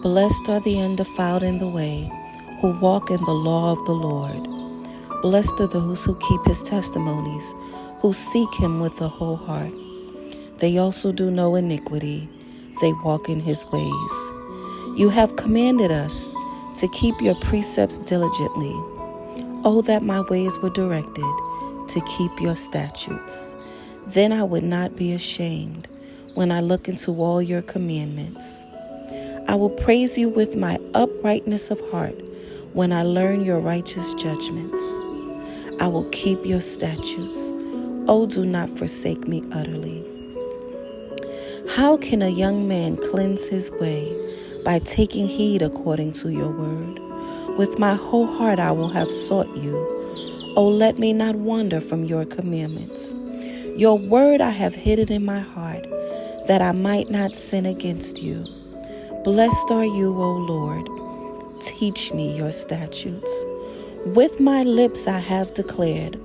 Blessed are the undefiled in the way, who walk in the law of the Lord. Blessed are those who keep his testimonies, who seek him with a whole heart. They also do no iniquity, they walk in his ways. You have commanded us to keep your precepts diligently. Oh, that my ways were directed to keep your statutes. Then I would not be ashamed when I look into all your commandments. I will praise you with my uprightness of heart when I learn your righteous judgments. I will keep your statutes. Oh, do not forsake me utterly. How can a young man cleanse his way? By taking heed according to your word. With my whole heart I will have sought you. Oh, let me not wander from your commandments. Your word I have hidden in my heart, that I might not sin against you. Blessed are you, O Lord. Teach me your statutes. With my lips I have declared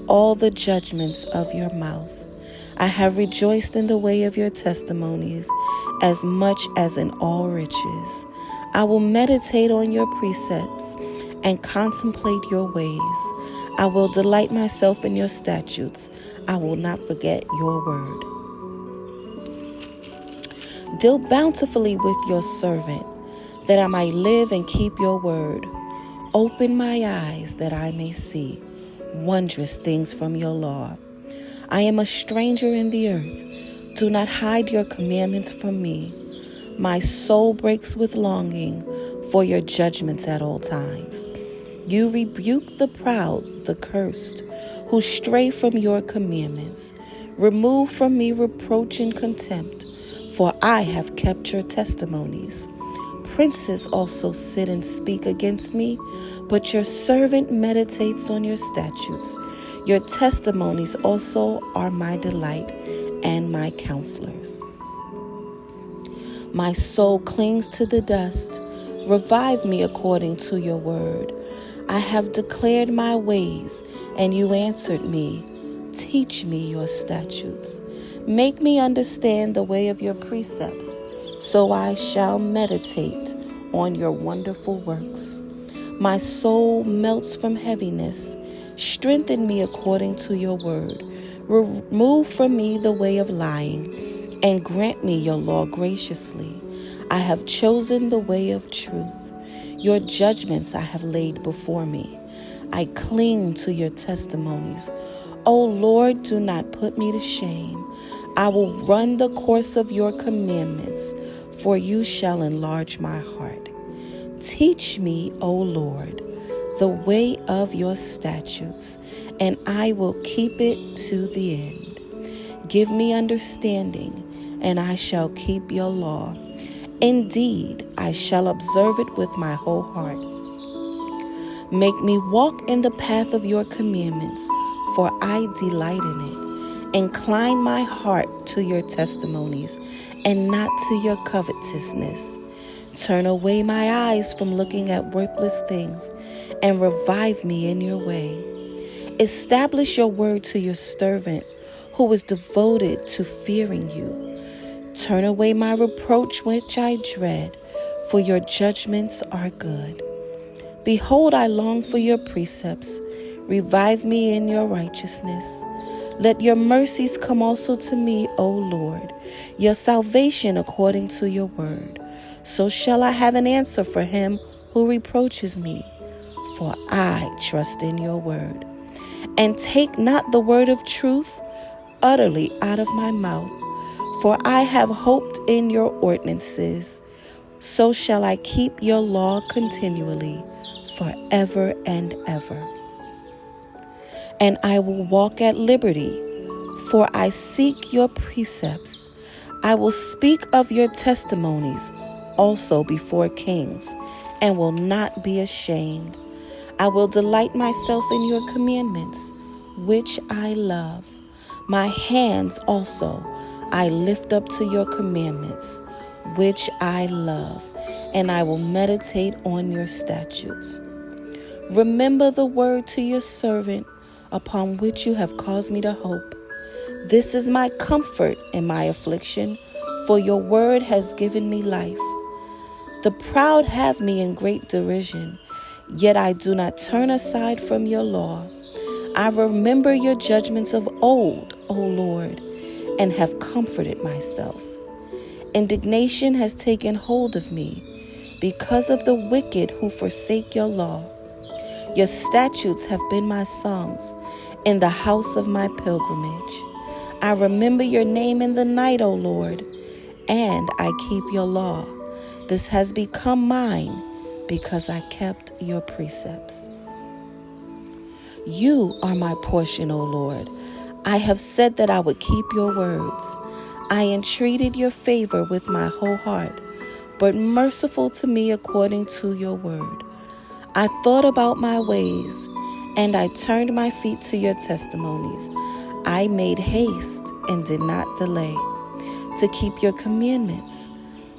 all the judgments of your mouth. I have rejoiced in the way of your testimonies as much as in all riches. I will meditate on your precepts and contemplate your ways. I will delight myself in your statutes. I will not forget your word. Deal bountifully with your servant, that I might live and keep your word. Open my eyes that I may see wondrous things from your law. I am a stranger in the earth. Do not hide your commandments from me. My soul breaks with longing for your judgments at all times. You rebuke the proud, the cursed, who stray from your commandments. Remove from me reproach and contempt, for I have kept your testimonies. Princes also sit and speak against me, but your servant meditates on your statutes. Your testimonies also are my delight and my counselors. My soul clings to the dust. Revive me according to your word. I have declared my ways, and you answered me. Teach me your statutes. Make me understand the way of your precepts, so I shall meditate on your wonderful works. My soul melts from heaviness. Strengthen me according to your word. Remove from me the way of lying, and grant me your law graciously. I have chosen the way of truth. Your judgments I have laid before me. I cling to your testimonies. O Lord, do not put me to shame. I will run the course of your commandments, for you shall enlarge my heart. Teach me, O Lord, the way of your statutes, and I will keep it to the end. Give me understanding, and I shall keep your law. Indeed, I shall observe it with my whole heart. Make me walk in the path of your commandments, for I delight in it. Incline my heart to your testimonies, and not to your covetousness. Turn away my eyes from looking at worthless things, and revive me in your way. Establish your word to your servant, who is devoted to fearing you. Turn away my reproach which I dread, for your judgments are good. Behold, I long for your precepts. Revive me in your righteousness. Let your mercies come also to me, O Lord, your salvation according to your word. So shall I have an answer for him who reproaches me, for I trust in your word. And take not the word of truth utterly out of my mouth, for I have hoped in your ordinances. So shall I keep your law continually, forever and ever. And I will walk at liberty, for I seek your precepts. I will speak of your testimonies also before kings, and will not be ashamed. I will delight myself in your commandments, which I love. My hands also I lift up to your commandments, which I love, and I will meditate on your statutes. Remember the word to your servant, upon which you have caused me to hope. This is my comfort in my affliction, for your word has given me life. The proud have me in great derision, yet I do not turn aside from your law. I remember your judgments of old, O Lord, and have comforted myself. Indignation has taken hold of me because of the wicked who forsake your law. Your statutes have been my songs in the house of my pilgrimage. I remember your name in the night, O Lord, and I keep your law. This has become mine because I kept your precepts. You are my portion, O Lord. I have said that I would keep your words. I entreated your favor with my whole heart, but merciful to me according to your word. I thought about my ways, and I turned my feet to your testimonies. I made haste and did not delay to keep your commandments.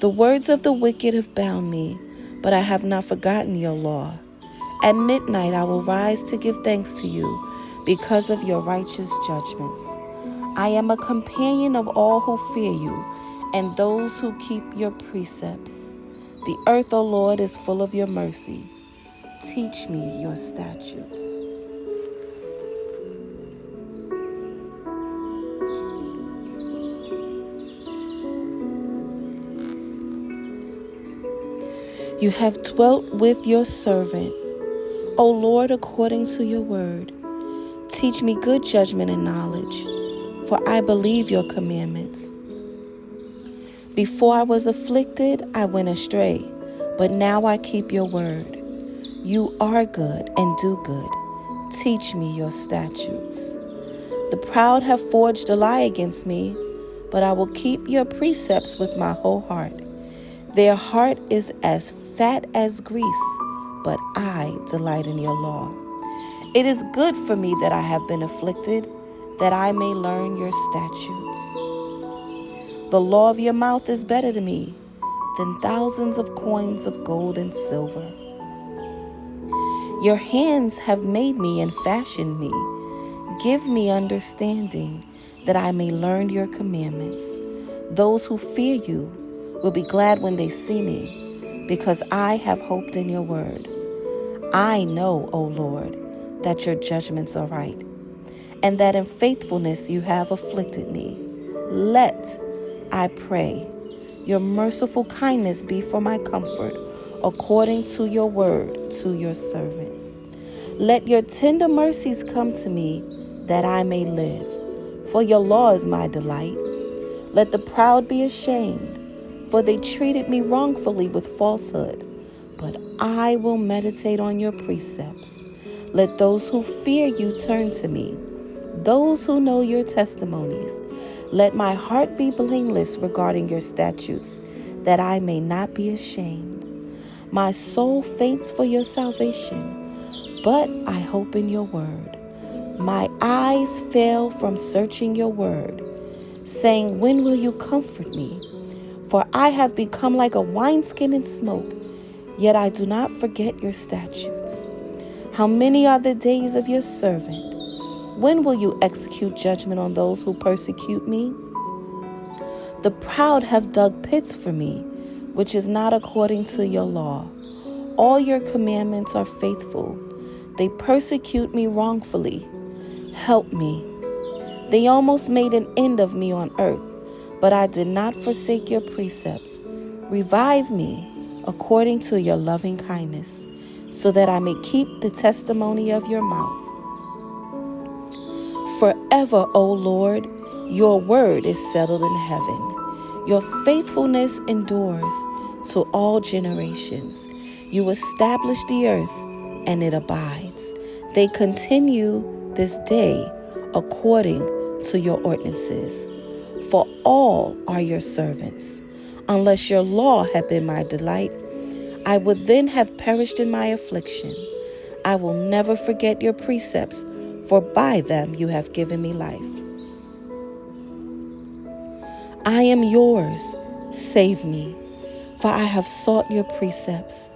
The words of the wicked have bound me, but I have not forgotten your law. At midnight I will rise to give thanks to you because of your righteous judgments. I am a companion of all who fear you and those who keep your precepts. The earth, O Lord, is full of your mercy. Teach me your statutes. You have dwelt with your servant, O Lord, according to your word. Teach me good judgment and knowledge, for I believe your commandments. Before I was afflicted, I went astray, but now I keep your word. You are good and do good. Teach me your statutes. The proud have forged a lie against me, but I will keep your precepts with my whole heart. Their heart is as fat as grease, but I delight in your law. It is good for me that I have been afflicted, that I may learn your statutes. The law of your mouth is better to me than thousands of coins of gold and silver. Your hands have made me and fashioned me. Give me understanding, that I may learn your commandments. Those who fear you will be glad when they see me, because I have hoped in your word. I know, O Lord, that your judgments are right, and that in faithfulness you have afflicted me. Let, I pray, your merciful kindness be for my comfort, according to your word to your servant. Let your tender mercies come to me, that I may live, for your law is my delight. Let the proud be ashamed, for they treated me wrongfully with falsehood, but I will meditate on your precepts. Let those who fear you turn to me, those who know your testimonies. Let my heart be blameless regarding your statutes, that I may not be ashamed. My soul faints for your salvation, but I hope in your word. My eyes fail from searching your word, saying, when will you comfort me? For I have become like a wineskin in smoke, yet I do not forget your statutes. How many are the days of your servant? When will you execute judgment on those who persecute me? The proud have dug pits for me, which is not according to your law. All your commandments are faithful. They persecute me wrongfully. Help me. They almost made an end of me on earth, but I did not forsake your precepts. Revive me according to your loving kindness, so that I may keep the testimony of your mouth. Forever, O Lord, your word is settled in heaven. Your faithfulness endures to all generations. You establish the earth, and it abides. They continue this day according to your ordinances. For all are your servants. Unless your law had been my delight, I would then have perished in my affliction. I will never forget your precepts, for by them you have given me life. I am yours, save me, for I have sought your precepts.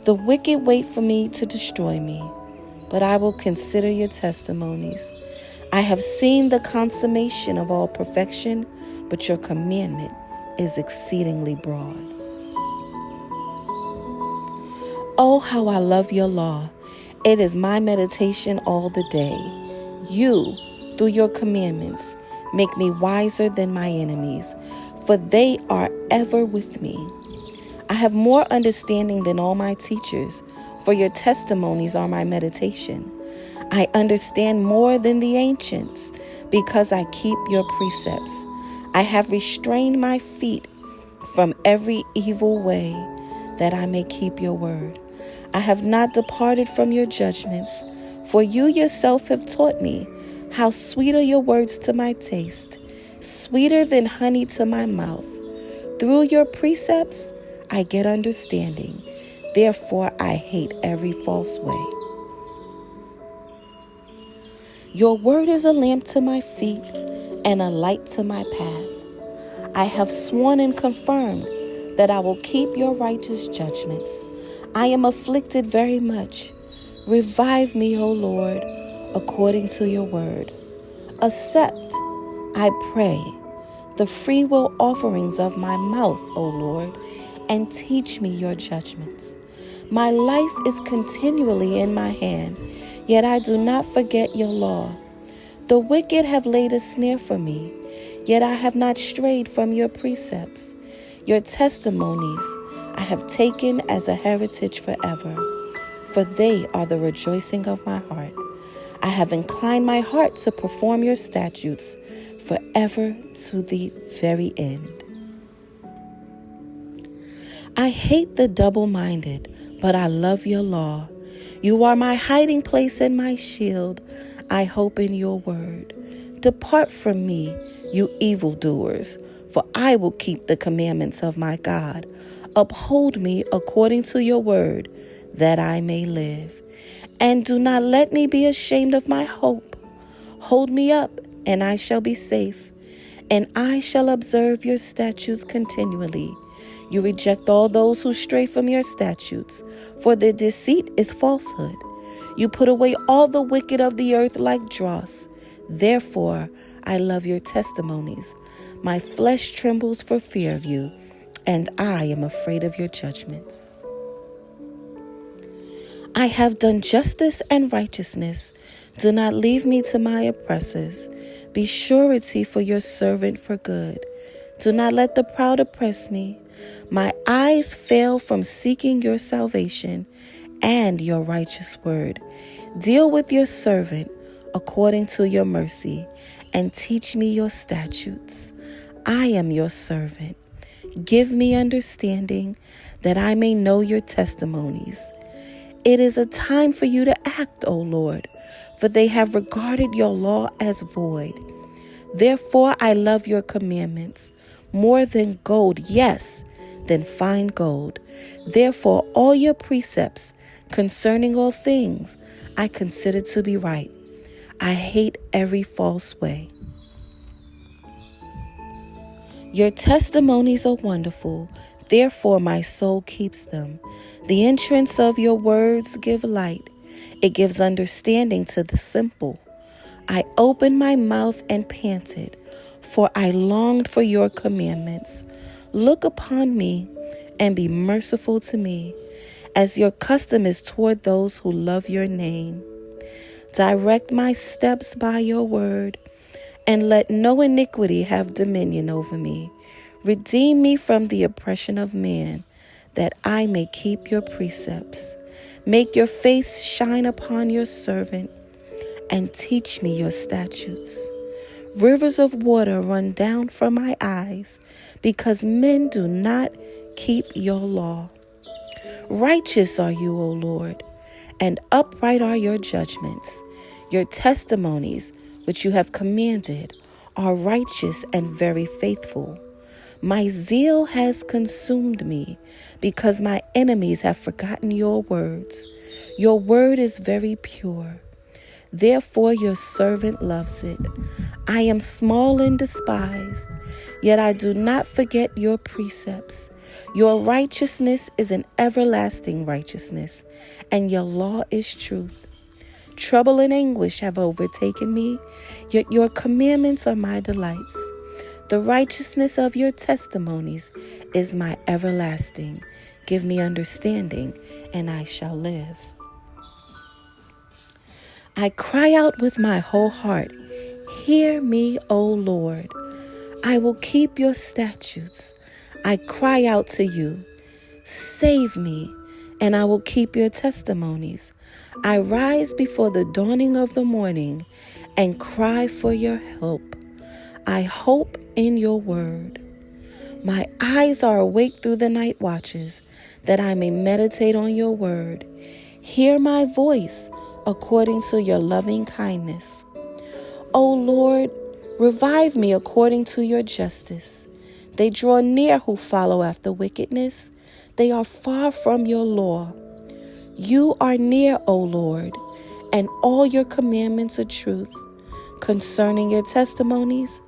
The wicked wait for me to destroy me, but I will consider your testimonies. I have seen the consummation of all perfection, but your commandment is exceedingly broad. Oh, how I love your law. It is my meditation all the day. You, through your commandments, make me wiser than my enemies, for they are ever with me. I have more understanding than all my teachers, for your testimonies are my meditation. I understand more than the ancients, because I keep your precepts. I have restrained my feet from every evil way, that I may keep your word. I have not departed from your judgments, for you yourself have taught me. How sweet are your words to my taste, sweeter than honey to my mouth. Through your precepts I get understanding, therefore I hate every false way. Your word is a lamp to my feet and a light to my path. I have sworn and confirmed that I will keep your righteous judgments. I am afflicted very much. Revive me, O Lord, according to your word. Accept, I pray, the freewill offerings of my mouth, O Lord, and teach me your judgments. My life is continually in my hand, yet I do not forget your law. The wicked have laid a snare for me, yet I have not strayed from your precepts. Your testimonies I have taken as a heritage forever, for they are the rejoicing of my heart. I have inclined my heart to perform your statutes forever to the very end. I hate the double-minded, but I love your law. You are my hiding place and my shield. I hope in your word. Depart from me, you evildoers, for I will keep the commandments of my God. Uphold me according to your word, that I may live. And do not let me be ashamed of my hope. Hold me up, and I shall be safe, and I shall observe your statutes continually. You reject all those who stray from your statutes, for their deceit is falsehood. You put away all the wicked of the earth like dross. Therefore, I love your testimonies. My flesh trembles for fear of you, and I am afraid of your judgments. I have done justice and righteousness. Do not leave me to my oppressors. Be surety for your servant for good. Do not let the proud oppress me. My eyes fail from seeking your salvation and your righteous word. Deal with your servant according to your mercy, and teach me your statutes. I am your servant. Give me understanding, that I may know your testimonies. It is a time for you to act, O Lord, for they have regarded your law as void. Therefore I love your commandments more than gold, yes, than fine gold. Therefore all your precepts concerning all things I consider to be right. I hate every false way. Your testimonies are wonderful, therefore my soul keeps them. The entrance of your words give light. It gives understanding to the simple. I opened my mouth and panted, for I longed for your commandments. Look upon me and be merciful to me, as your custom is toward those who love your name. Direct my steps by your word, and let no iniquity have dominion over me. Redeem me from the oppression of man, that I may keep your precepts. Make your face shine upon your servant, and teach me your statutes. Rivers of water run down from my eyes, because men do not keep your law. Righteous are you, O Lord, and upright are your judgments. Your testimonies, which you have commanded, are righteous and very faithful. My zeal has consumed me, because my enemies have forgotten your words. Your word is very pure. Therefore your servant loves it. I am small and despised, yet I do not forget your precepts. Your righteousness is an everlasting righteousness, and your law is truth. Trouble and anguish have overtaken me, yet your commandments are my delights. The righteousness of your testimonies is my everlasting. Give me understanding, and I shall live. I cry out with my whole heart, hear me, O Lord. I will keep your statutes. I cry out to you, save me, and I will keep your testimonies. I rise before the dawning of the morning and cry for your help. I hope in your word. My eyes are awake through the night watches, that I may meditate on your word. Hear my voice according to your loving kindness. O Lord, revive me according to your justice. They draw near who follow after wickedness. They are far from your law. You are near, O Lord, and all your commandments are truth. Concerning your testimonies,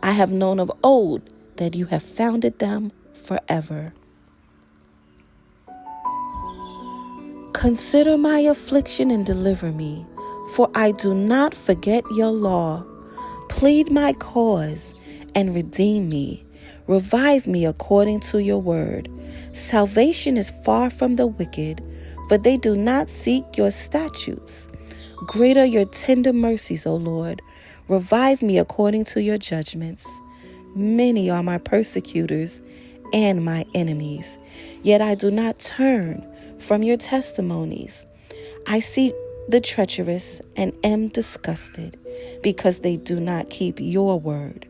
I have known of old that you have founded them forever. Consider my affliction and deliver me, for I do not forget your law. Plead my cause and redeem me. Revive me according to your word. Salvation is far from the wicked, for they do not seek your statutes. Great are your tender mercies, O Lord. Revive me according to your judgments. Many are my persecutors and my enemies, yet I do not turn from your testimonies. I see the treacherous and am disgusted, because they do not keep your word.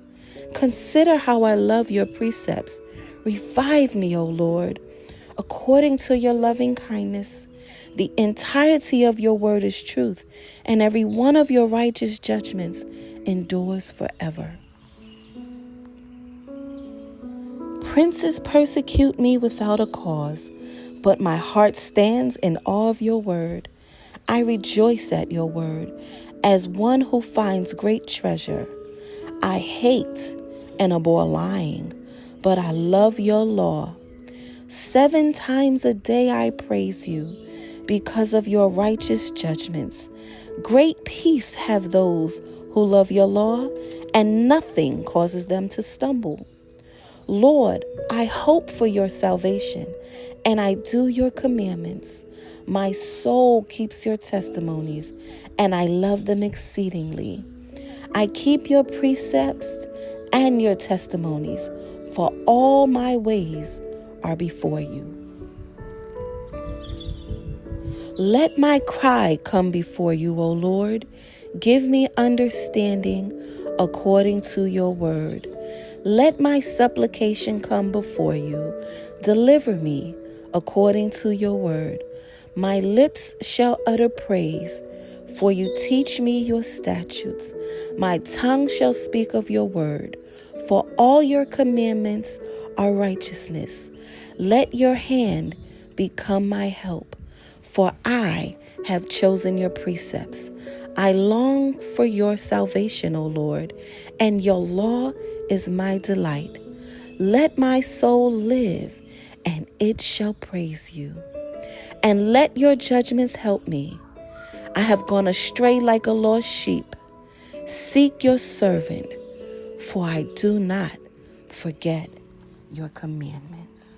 Consider how I love your precepts. Revive me, O Lord, according to your loving kindness. The entirety of your word is truth, and every one of your righteous judgments endures forever. Princes persecute me without a cause, but my heart stands in awe of your word. I rejoice at your word as one who finds great treasure. I hate and abhor lying, but I love your law. 7 times a day I praise you because of your righteous judgments. Great peace have those who love your law, and nothing causes them to stumble. Lord, I hope for your salvation, and I do your commandments. My soul keeps your testimonies, and I love them exceedingly. I keep your precepts and your testimonies, for all my ways are before you. Let my cry come before you, O Lord. Give me understanding according to your word. Let my supplication come before you. Deliver me according to your word. My lips shall utter praise, for you teach me your statutes. My tongue shall speak of your word, for all your commandments are righteousness. Let your hand become my help, for I have chosen your precepts. I long for your salvation, O Lord, and your law is my delight. Let my soul live, and it shall praise you. And let your judgments help me. I have gone astray like a lost sheep. Seek your servant, for I do not forget your commandments.